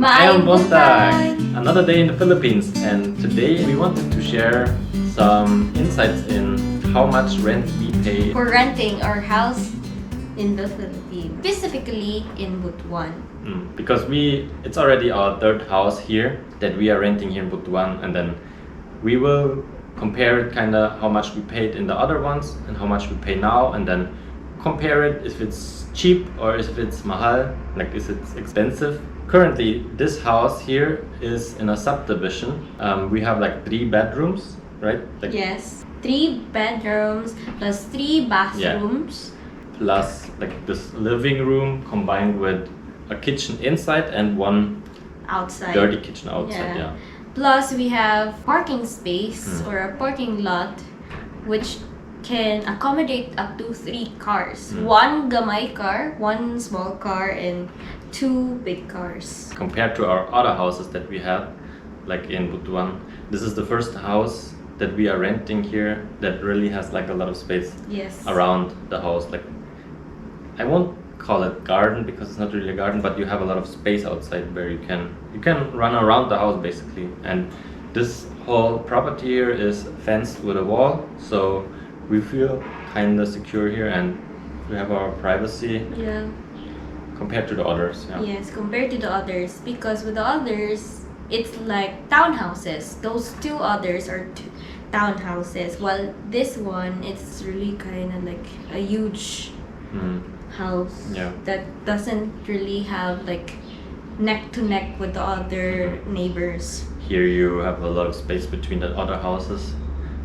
Mayong buntag! Another day in the Philippines, and today we wanted to share some insights in how much rent we pay. For renting our house in the Philippines, specifically in Butuan. Because it's already our third house here that we are renting here in Butuan, and then we will compare it kinda how much we paid in the other ones and how much we pay now, and then compare it if it's cheap or if it's mahal, like is it expensive. Currently, this house here is in a subdivision. We have like 3 bedrooms, right? Like, Yes, 3 bedrooms plus 3 bathrooms. plus like this living room combined with a kitchen inside and one Outside. dirty kitchen outside. Yeah. Plus we have parking space or a parking lot which can accommodate up to 3 cars. 1 gamay car, 1 small car, and 2 big cars. Compared to our other houses that we have, like in Butuan, this is the first house that we are renting here that really has like a lot of space Yes. around the house. Like, I won't call it garden because it's not really a garden, but you have a lot of space outside where you can run around the house basically. And this whole property here is fenced with a wall, so we feel kind of secure here and we have our privacy Yeah. compared to the others. Yeah. Yes, compared to the others, because with the others, it's like townhouses. Those 2 others are townhouses, while this one, it's really kind of like a huge house Yeah. that doesn't really have like neck to neck with the other neighbors. Here you have a lot of space between the other houses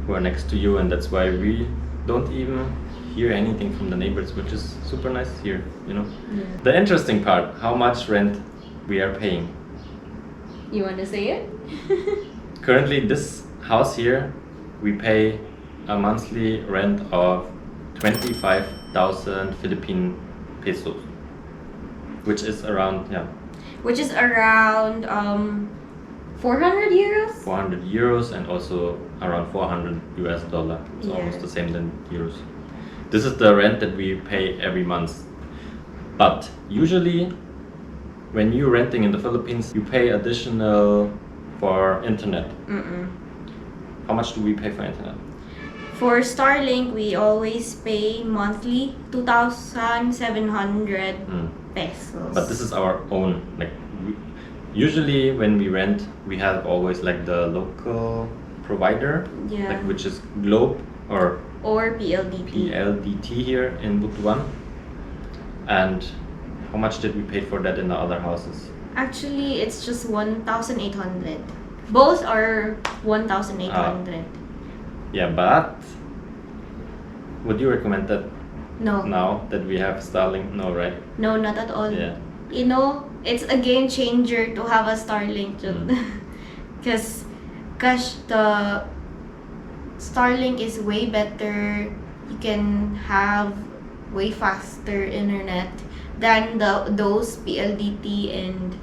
who are next to you, and that's why we don't even hear anything from the neighbors, which is super nice here, you know. Yeah. The interesting part, how much rent we are paying. You want to say it? Currently, this house here, we pay a monthly rent of 25,000 Philippine pesos, which is around, Which is around 400 euros? 400 euros and also around 400 US dollar. It's Yeah. almost the same than euros. This is the rent that we pay every month. But usually, when you're renting in the Philippines, you pay additional for internet. How much do we pay for internet? For Starlink, we always pay monthly 2,700 pesos. But this is our own. Like, usually when we rent, we have always like the local provider, Yeah. like which is Globe or PLDT. PLDT here in Butuan. And how much did we pay for that in the other houses? Actually, it's just 1,800. Both are 1,800. Yeah, but would you recommend that No. now that we have Starlink? No, right? No, not at all. Yeah. You know, it's a game changer to have a Starlink. Because the Starlink is way better. You can have way faster internet than those PLDT and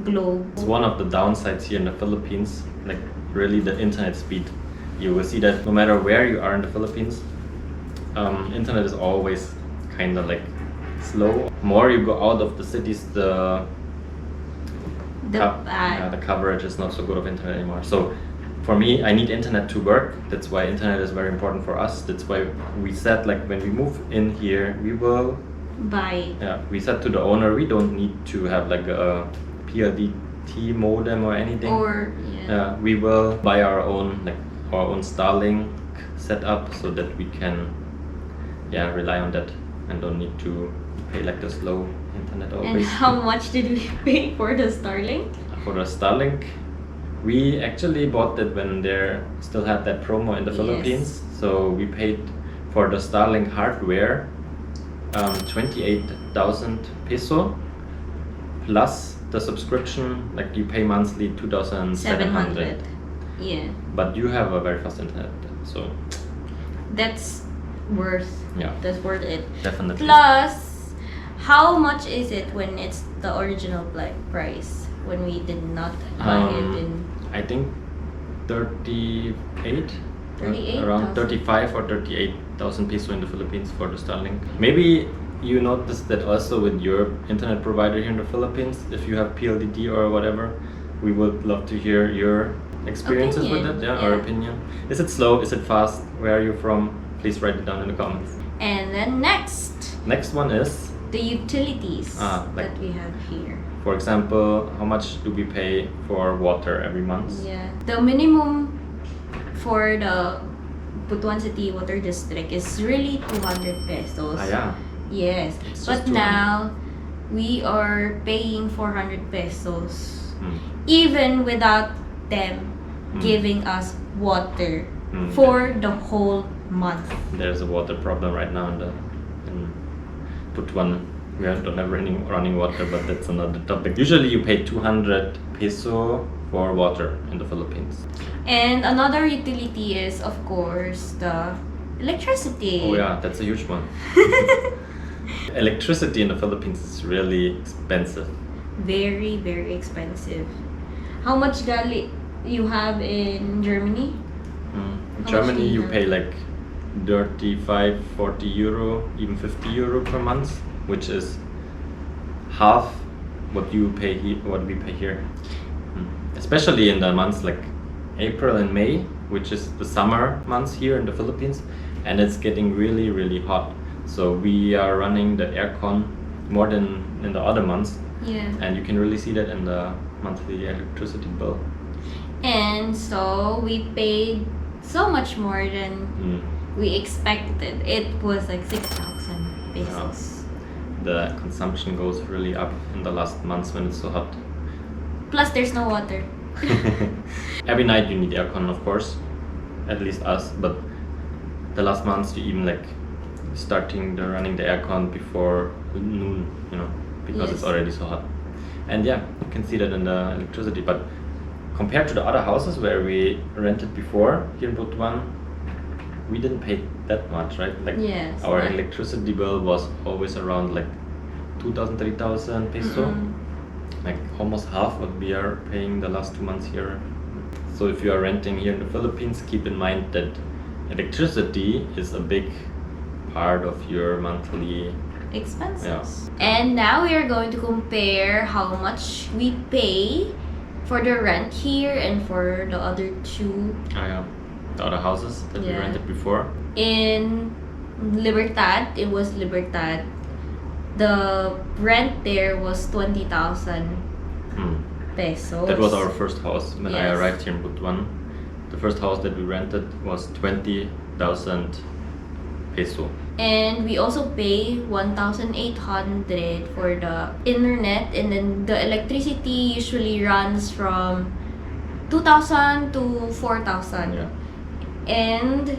Globe. It's one of the downsides here in the Philippines, like really the internet speed. You will see that no matter where you are in the Philippines, internet is always kind of like slow. More you go out of the cities, the coverage is not so good of internet anymore. So for me, I need internet to work. That's why internet is very important for us. That's why we said, like, when we move in here, we will Buy. Yeah, we said to the owner we don't need to have like a PLDT modem or anything. Or We will buy our own Starlink setup so that we can rely on that and don't need to pay like the slow internet And always. how much did we pay for the Starlink? For the Starlink, we actually bought that when they still had that promo in the Yes. Philippines. So we paid for the Starlink hardware 28,000 peso plus the subscription, like you pay monthly 2,700. Yeah. But you have a very fast internet, so That's worth. Yeah. That's worth it. definitely. Plus, how much is it when it's the original price? When we did not buy it in I think 38, 38,000. around 35 or 38,000 peso in the Philippines for the Starlink. Maybe you notice that also with your internet provider here in the Philippines, if you have PLDT or whatever, we would love to hear your experiences with it, Opinion, our yeah. opinion. Is it slow? Is it fast? Where are you from? Please write it down in the comments. And then next, Next one is, the utilities like- that we have here. for example, how much do we pay for water every month? Yeah. The minimum for the Butuan City Water District is really 200 pesos. Ah, yeah. Yes. It's But just 200. now we are paying 400 pesos. Mm. Even without them Mm. giving us water Mm. for the whole month. There's a water problem right now in Butuan. We don't have running water, but that's another topic. Usually you pay 200 peso for water in the Philippines. And another utility is, of course, the electricity. Oh yeah, that's a huge one. Electricity in the Philippines is really expensive. Very, very expensive. How much gali you have in Germany? In How much Germany do you you have? pay like 35, 40 euro, even 50 euro per month, which is half what you pay what we pay here. Especially in the months like April and May, which is the summer months here in the Philippines, and it's getting really, really hot. So we are running the aircon more than in the other months, Yeah. and you can really see that in the monthly electricity bill. And so we paid so much more than Mm. we expected. It was like 6,000 pesos. The consumption goes really up in the last months when it's so hot. Plus, there's no water. Every night you need aircon, of course, at least us. But the last months you even like running the aircon before noon, because it's Yes. already so hot. And yeah, you can see that in the electricity. But compared to the other houses where we rented before here in Butuan, we didn't pay that much, right? Like Yes, our but- electricity bill was always around like 2,000, 3,000 peso. Like almost half what we are paying the last 2 months here. So if you are renting here in the Philippines, keep in mind that electricity is a big part of your monthly. Expenses. And now we are going to compare how much we pay for the rent here and for the other two. The other houses that we Yeah. rented before. In Libertad, it was Libertad. The rent there was 20,000 Hmm. pesos. That was our first house when I Yes. arrived here in Butuan. The first house that we rented was 20,000 peso. And we also pay 1,800 for the internet, and then the electricity usually runs from 2,000 to 4,000. Yeah. And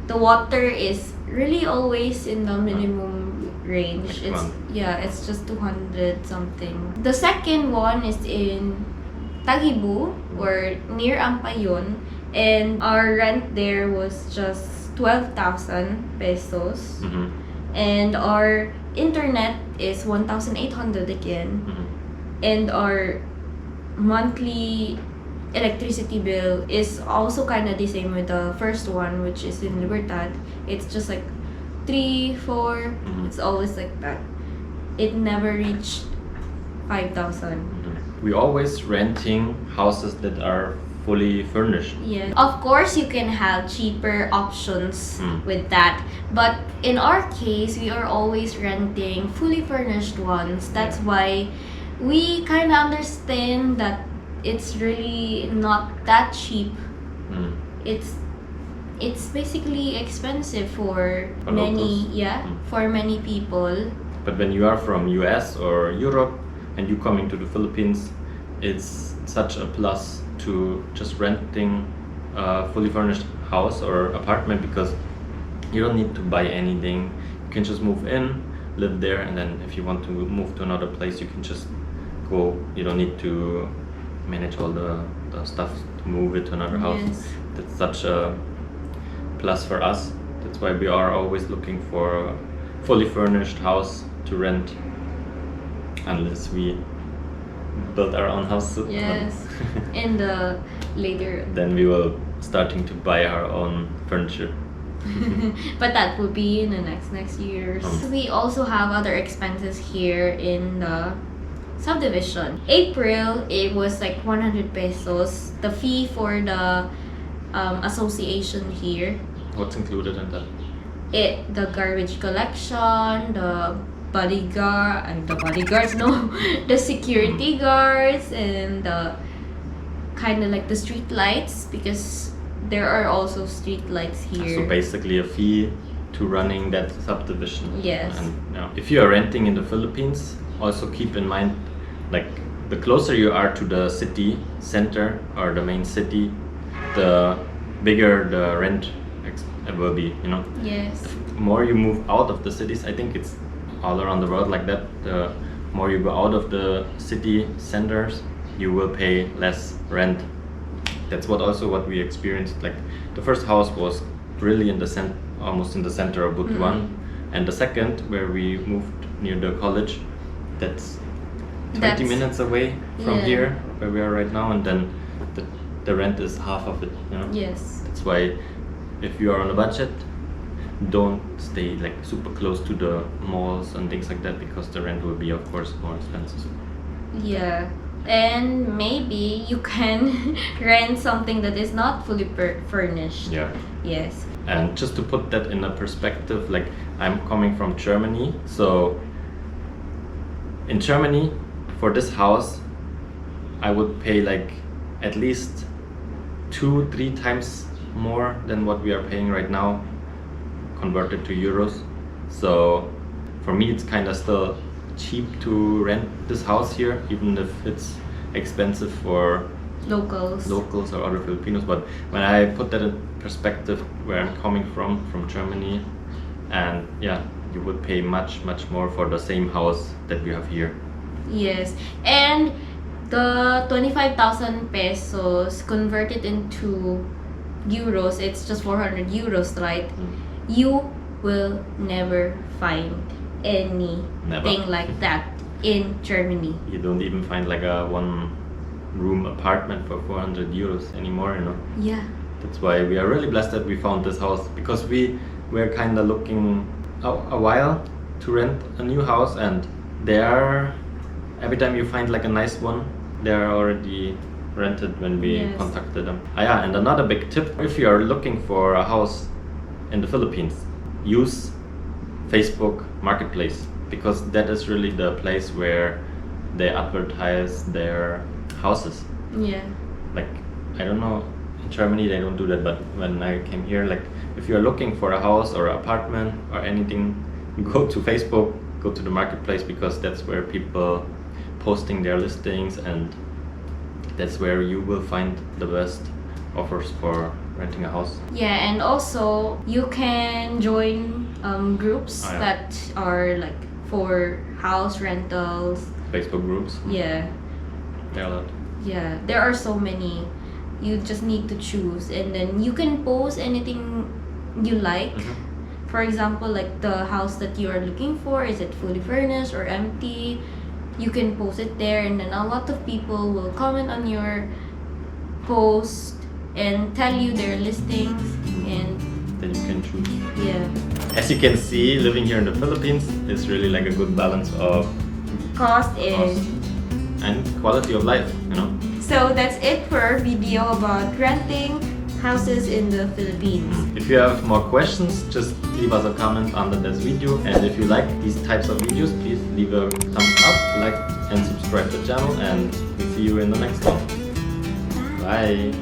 the water is really always in the minimum range. Next month. It's just 200 something. The second one is in Tagibu or near Ampayon, and our rent there was just 12,000 pesos. Mhm. And our internet is 1,800 again. Mhm. And our monthly electricity bill is also kind of the same with the first one, which is in Libertad. It's just like 3, 4. Mhm. It's always like that. It never reached 5,000. We always renting houses that are fully furnished. Yeah. Of course, you can have cheaper options Mm. with that. But in our case, we are always renting fully furnished ones. That's why we kind of understand that it's really not that cheap. Mm. It's basically expensive for For many, locals. for many people. But when you are from US or Europe and you coming to the Philippines, it's such a plus to just renting a fully furnished house or apartment, because you don't need to buy anything. You can just move in, live there, and then if you want to move to another place, you can just go. You don't need to manage all the stuff to move it to another house. Yes. That's such a plus for us. That's why we are always looking for a fully furnished house to rent, unless we build our own house. Yes. In the later. Then we will starting to buy our own furniture. But that will be in the next years. We also have other expenses here in the subdivision. April, it was like 100 pesos. The fee for the association here. What's included in that? The garbage collection, the bodyguards, no, the security guards, and the kind of like the street lights, because there are also street lights here. So basically a fee to running that subdivision. Yes. And if you are renting in the Philippines, also keep in mind, like the closer you are to the city center or the main city, the bigger the rent will be, you know. Yes. The more you move out of the cities, I think it's all around the world like that, the more you go out of the city centers, you will pay less rent. That's what we experienced. Like the first house was really in the almost in the center of Butuan, and the second, where we moved near the college, that's 20 minutes away from here where we are right now, and then the rent is half of it, you know. Yes. That's why if you are on a budget, don't stay like super close to the malls and things like that, because the rent will be of course more expensive. Yeah. And maybe you can rent something that is not fully furnished. Yeah. Yes. And just to put that in a perspective, like I'm coming from Germany, so in Germany for this house I would pay like at least 2-3 times more than what we are paying right now converted to euros. So for me it's kind of still cheap to rent this house here, even if it's expensive for locals or other Filipinos. But when I put that in perspective, where I'm coming from Germany, and yeah, you would pay much more for the same house that we have here. Yes. And the 25,000 pesos converted into euros, it's just 400 euros, right? You will never find anything like that in Germany. You don't even find like a 1-room apartment for 400 euros anymore, you know. Yeah. That's why we are really blessed that we found this house, because we were kind of looking a while to rent a new house, and every time you find like a nice one, they are already rented when we contacted them. Yeah, and another big tip, if you are looking for a house in the Philippines, use Facebook Marketplace, because that is really the place where they advertise their houses. Yeah. Like, I don't know, in Germany they don't do that, but when I came here, like if you're looking for a house or an apartment or anything, go to Facebook, go to the marketplace, because that's where people posting their listings, and that's where you will find the best offers for renting a house. Yeah, and also you can join groups that are like for house rentals. Facebook groups. Yeah. There are a lot. Yeah, there are so many. You just need to choose, and then you can post anything you like. For example, like the house that you are looking for, is it fully furnished or empty? You can post it there, and then a lot of people will comment on your post and tell you their listings, and then you can choose. Yeah. As you can see, living here in the Philippines is really like a good balance of cost and quality of life, you know. So that's it for our video about renting houses in the Philippines. If you have more questions, just leave us a comment under this video, and if you like these types of videos, please leave a thumbs up, like and subscribe to the channel, and we see you in the next one. Bye.